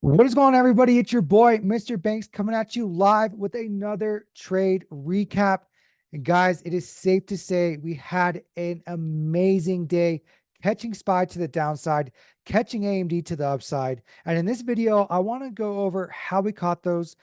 What is going on, everybody? It's your boy, Mr. Banks, coming at you live with another trade recap. And guys, it is safe to say we had an amazing day catching SPY to the downside, catching AMD to the upside. And in this video, I want to go over how we caught those,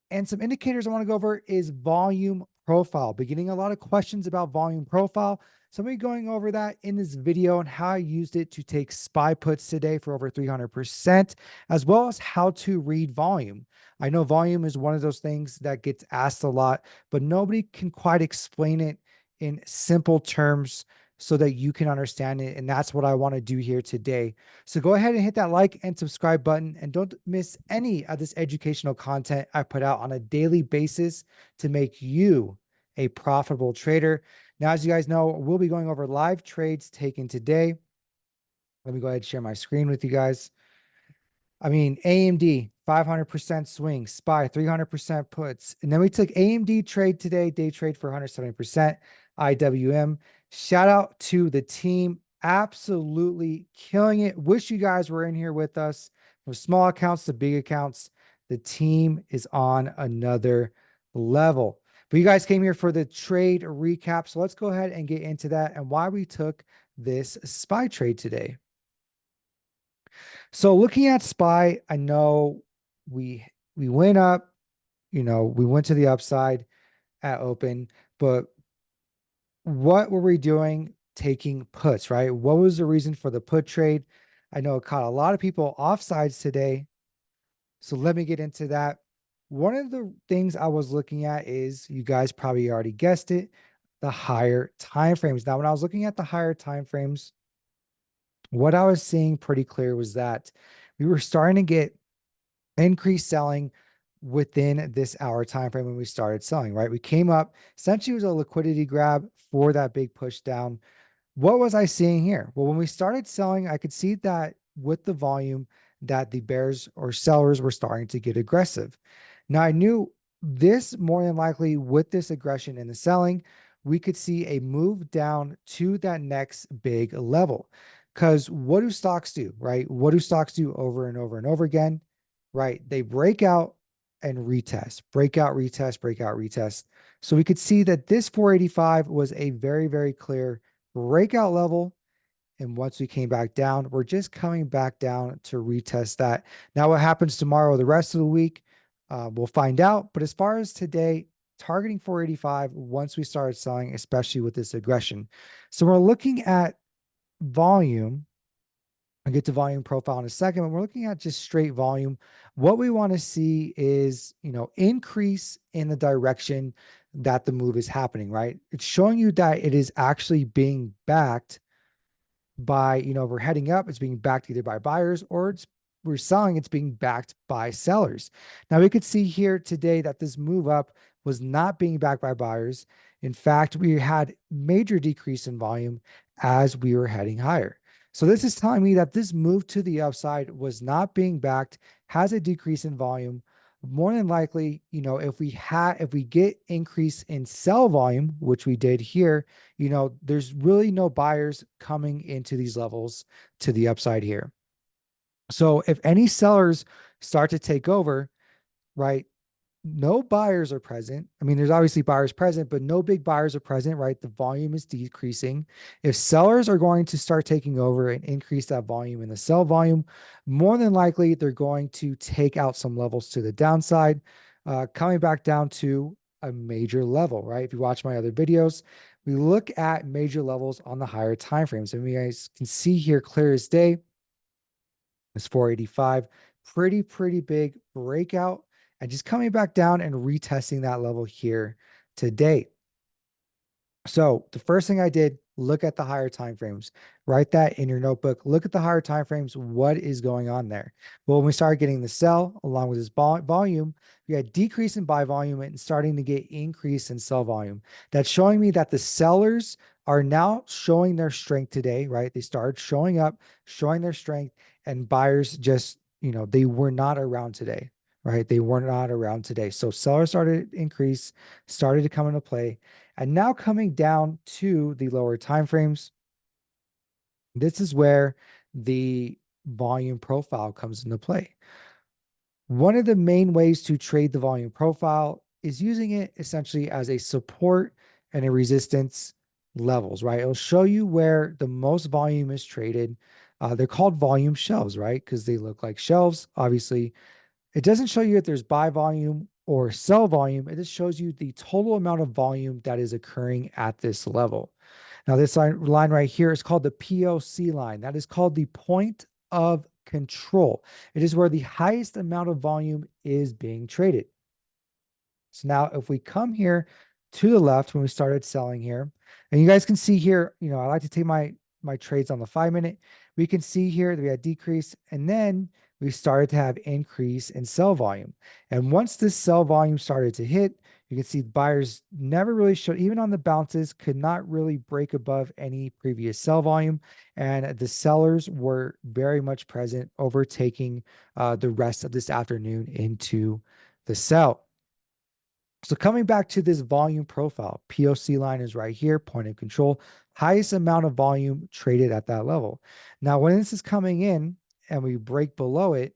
and some indicators I want to go over is volume profile. Beginning a lot of questions about volume profile. So I'm going to be going over that in this video and how I used it to take SPY puts today for over 300%, as well as how to read volume. I know volume is one of those things that gets asked a lot, but nobody can quite explain it in simple terms so that you can understand it. And that's what I want to do here today. So go ahead and hit that like and subscribe button, and don't miss any of this educational content I put out on a daily basis to make you a profitable trader. Now, as you guys know, we'll be going over live trades taken today. Let me go ahead and share my screen with you guys. I mean, AMD 500% swing, SPY 300% puts. And then we took AMD trade today, day trade for 170%, IWM. Shout out to the team. Absolutely killing it. Wish you guys were in here with us. From small accounts to big accounts, the team is on another level. But you guys came here for the trade recap. So let's go ahead and get into that and why we took this SPY trade today. So looking at SPY, I know we went up, we went to the upside at open, but what were we doing taking puts, right? What was the reason for the put trade? I know it caught a lot of people offsides today. So let me get into that. One of the things I was looking at is, you guys probably already guessed it, the higher time frames. Now, when I was looking at the higher time frames, what I was seeing pretty clear was that we were starting to get increased selling within this hour time frame when we started selling, right? We came up, essentially it was a liquidity grab for that big push down. What was I seeing here? Well, when we started selling, I could see that with the volume that the bears or sellers were starting to get aggressive. Now, I knew this more than likely with this aggression in the selling, we could see a move down to that next big level. Because what do stocks do, right? What do stocks do over and over and over again, right? They break out and retest, breakout, retest, breakout, retest. So we could see that this 485 was a very, very clear breakout level. And once we came back down, we're just coming back down to retest that. Now, what happens tomorrow, the rest of the week, we'll find out. But as far as today, targeting 485 once we started selling, especially with this aggression. So we're looking at volume. I'll get to volume profile in a second, but we're looking at just straight volume. What we want to see is, increase in the direction that the move is happening, right? It's showing you that it is actually being backed by, we're heading up, it's being backed either by buyers, or we're selling, it's being backed by sellers. Now we could see here today that this move up was not being backed by buyers. In fact, we had major decrease in volume as we were heading higher. So this is telling me that this move to the upside was not being backed, has a decrease in volume. More than likely, if we get increase in sell volume, which we did here, there's really no buyers coming into these levels to the upside here. So if any sellers start to take over, right, no buyers are present. I mean, there's obviously buyers present, but no big buyers are present, right? The volume is decreasing. If sellers are going to start taking over and increase that volume in the sell volume, more than likely they're going to take out some levels to the downside, coming back down to a major level, right? If you watch my other videos, we look at major levels on the higher time frames. And you guys can see here clear as day, it's 485, pretty big breakout, and just coming back down and retesting that level here today. So the first thing I did, look at the higher time frames. Write that in your notebook. Look at the higher time frames. What is going on there? Well, when we started getting the sell along with this volume, we had decrease in buy volume and starting to get increase in sell volume. That's showing me that the sellers are now showing their strength today, right? They started showing up, showing their strength, and buyers just, they were not around today, right? They were not around today. So sellers started to increase, started to come into play. And now coming down to the lower time frames, this is where the volume profile comes into play. One of the main ways to trade the volume profile is using it essentially as a support and a resistance levels, right? It'll show you where the most volume is traded. They're called volume shelves, right? Because they look like shelves. Obviously, it doesn't show you if there's buy volume or sell volume. It just shows you the total amount of volume that is occurring at this level. Now, this line right here is called the POC line. That is called the point of control. It is where the highest amount of volume is being traded. So now if we come here to the left when we started selling here, and you guys can see here, I like to take my trades on the 5 minute. We can see here that we had decrease, and then we started to have increase in sell volume. And once this sell volume started to hit, you can see buyers never really showed, even on the bounces, could not really break above any previous sell volume. And the sellers were very much present, overtaking the rest of this afternoon into the sell. So coming back to this volume profile, POC line is right here, point of control, highest amount of volume traded at that level. Now, when this is coming in and we break below it,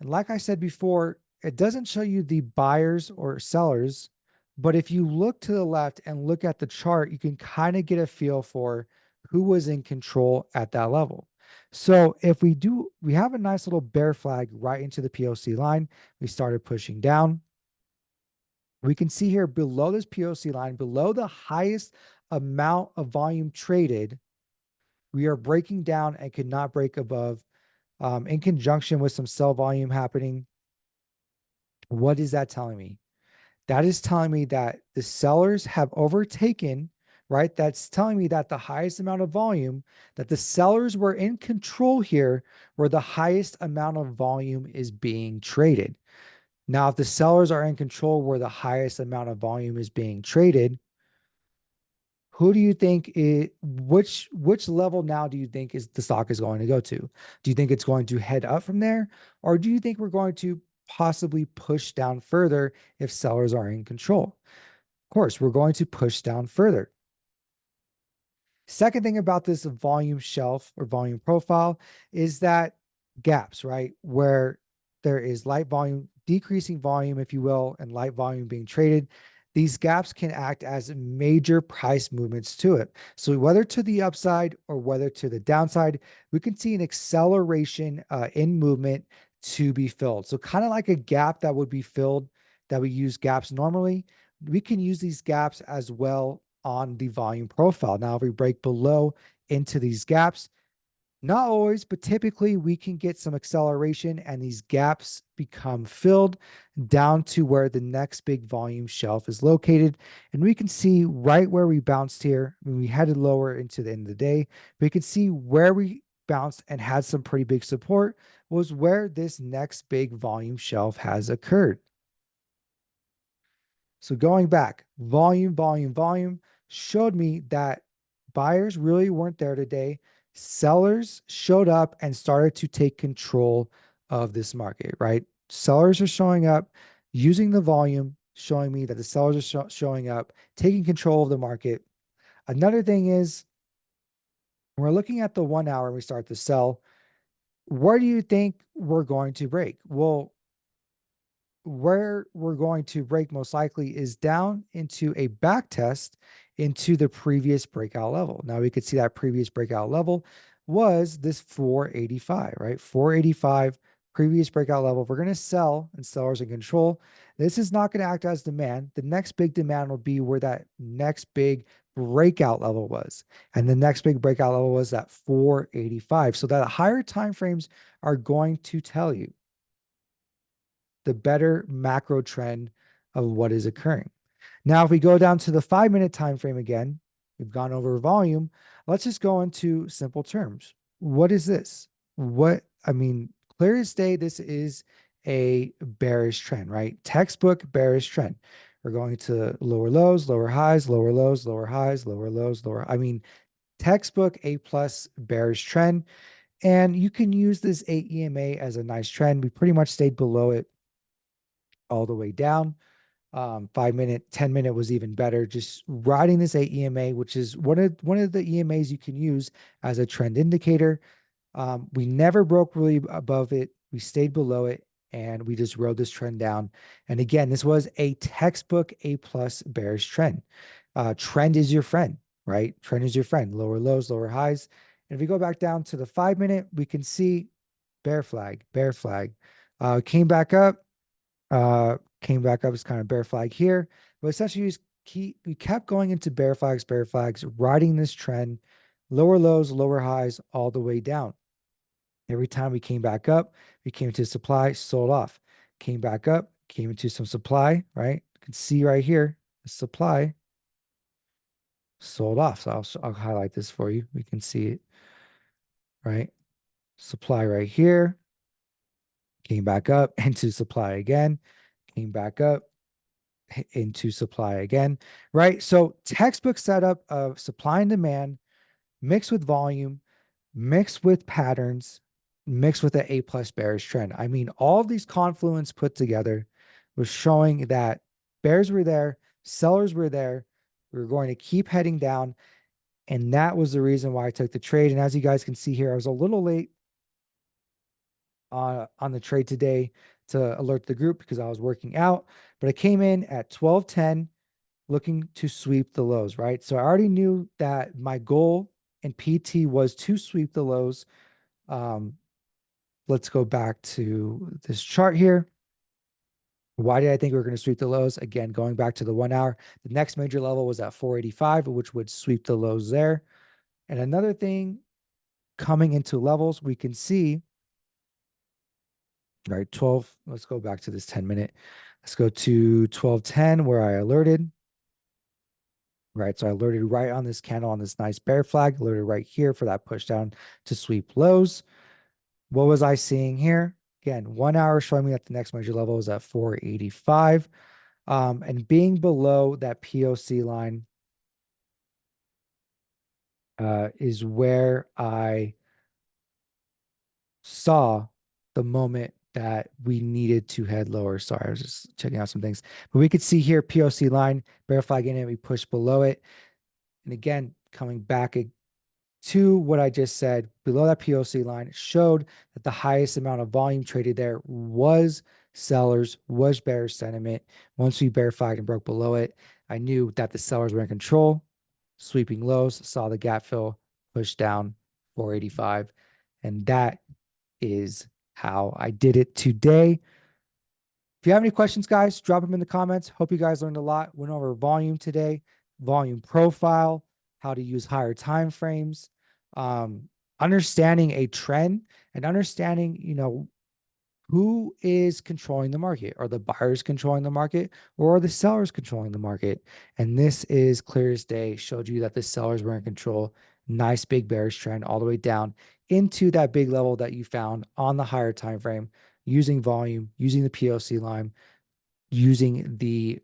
and like I said before, it doesn't show you the buyers or sellers, but if you look to the left and look at the chart, you can kind of get a feel for who was in control at that level. So if we have a nice little bear flag right into the POC line. We started pushing down. We can see here below this POC line, below the highest amount of volume traded, we are breaking down and could not break above, in conjunction with some sell volume happening. What is that telling me? That is telling me that the sellers have overtaken, right? That's telling me that the highest amount of volume, that the sellers were in control here, where the highest amount of volume is being traded. Now, if the sellers are in control where the highest amount of volume is being traded, who do you think which level now do you think is the stock is going to go to? Do you think it's going to head up from there? Or do you think we're going to possibly push down further if sellers are in control? Of course, we're going to push down further. Second thing about this volume shelf or volume profile is that gaps, right? Where there is light volume, decreasing volume, if you will, and light volume being traded. These gaps can act as major price movements to it. So whether to the upside or whether to the downside, we can see an acceleration in movement to be filled. So kind of like a gap that would be filled, that we use gaps normally, we can use these gaps as well on the volume profile. Now, if we break below into these gaps, not always, but typically we can get some acceleration and these gaps become filled down to where the next big volume shelf is located. And we can see right where we bounced here when we headed lower into the end of the day. We can see where we bounced and had some pretty big support was where this next big volume shelf has occurred. So going back, volume showed me that buyers really weren't there today. Sellers showed up and started to take control of this market, right? Sellers are showing up using the volume, showing me that the sellers are showing up, taking control of the market. Another thing is, we're looking at the 1 hour, we start to sell. Where do you think we're going to break? Well, where we're going to break most likely is down into a back test into the previous breakout level. Now we could see that previous breakout level was this 485, right? 485 previous breakout level. We're going to sell and sellers in control. This is not going to act as demand. The next big demand will be where that next big breakout level was. And the next big breakout level was that 485. So that higher time frames are going to tell you the better macro trend of what is occurring. Now, if we go down to the 5 minute time frame again, we've gone over volume. Let's just go into simple terms. What is this? Clear as day, this is a bearish trend, right? Textbook bearish trend. We're going to lower lows, lower highs, lower lows, lower highs, lower lows, textbook A plus bearish trend. And you can use this 8 EMA as a nice trend. We pretty much stayed below it all the way down. 5 minute, 10 minute was even better. Just riding this 8 EMA, which is one of the EMAs you can use as a trend indicator. We never broke really above it. We stayed below it. and we just rode this trend down. And again, this was a textbook A plus bearish trend. Trend is your friend, right? Trend is your friend. Lower lows, lower highs. And if we go back down to the 5 minute, we can see bear flag, bear flag. Came back up. It's kind of bear flag here, but essentially we kept going into bear flags, riding this trend, lower lows, lower highs, all the way down. Every time we came back up, we came into supply, sold off. Came back up, came into some supply, right? You can see right here, the supply sold off. So I'll highlight this for you. We can see it, right? Supply right here, came back up into supply again, came back up into supply again, right? So textbook setup of supply and demand mixed with volume, mixed with patterns, mixed with the A plus bearish trend. I mean, all of these confluence put together was showing that bears were there, sellers were there. We were going to keep heading down. And that was the reason why I took the trade. And as you guys can see here, I was a little late on the trade today to alert the group because I was working out, but I came in at 12:10 looking to sweep the lows, right? So I already knew that my goal in PT was to sweep the lows. Um, let's go back to this chart here. Why did I think we were going to sweep the lows? Again, going back to the 1 hour, the next major level was at 485, which would sweep the lows there. And another thing coming into levels, we can see, right, 12, let's go back to this 10 minute. Let's go to 12:10 where I alerted. Right. So I alerted right on this candle on this nice bear flag, alerted right here for that push down to sweep lows. What was I seeing here? Again, 1 hour showing me that the next major level is at 485. And being below that POC line is where I saw the moment that we needed to head lower. Sorry, I was just checking out some things. But we could see here POC line, bear flag in it, we push below it. And again, coming back to what I just said, below that POC line, it showed that the highest amount of volume traded there was sellers, was bearish sentiment. Once we bear flagged and broke below it, I knew that the sellers were in control. Sweeping lows, saw the gap fill, push down 485. And that is how I did it today. If you have any questions, guys, drop them in the comments. Hope you guys learned a lot. Went over volume today, volume profile, how to use higher time frames, understanding a trend, and understanding, who is controlling the market. Are the buyers controlling the market, or are the sellers controlling the market? And this is clear as day, showed you that the sellers were in control. Nice big bearish trend all the way down into that big level that you found on the higher time frame, using volume, using the POC line, using the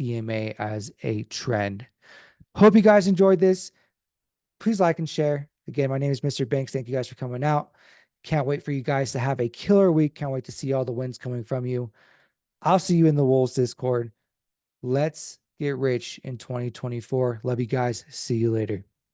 EMA as a trend. Hope you guys enjoyed this. Please like and share. Again, my name is Mr. Banks. Thank you guys for coming out. Can't wait for you guys to have a killer week. Can't wait to see all the wins coming from you. I'll see you in the Wolves Discord. Let's get rich in 2024. Love you guys. See you later.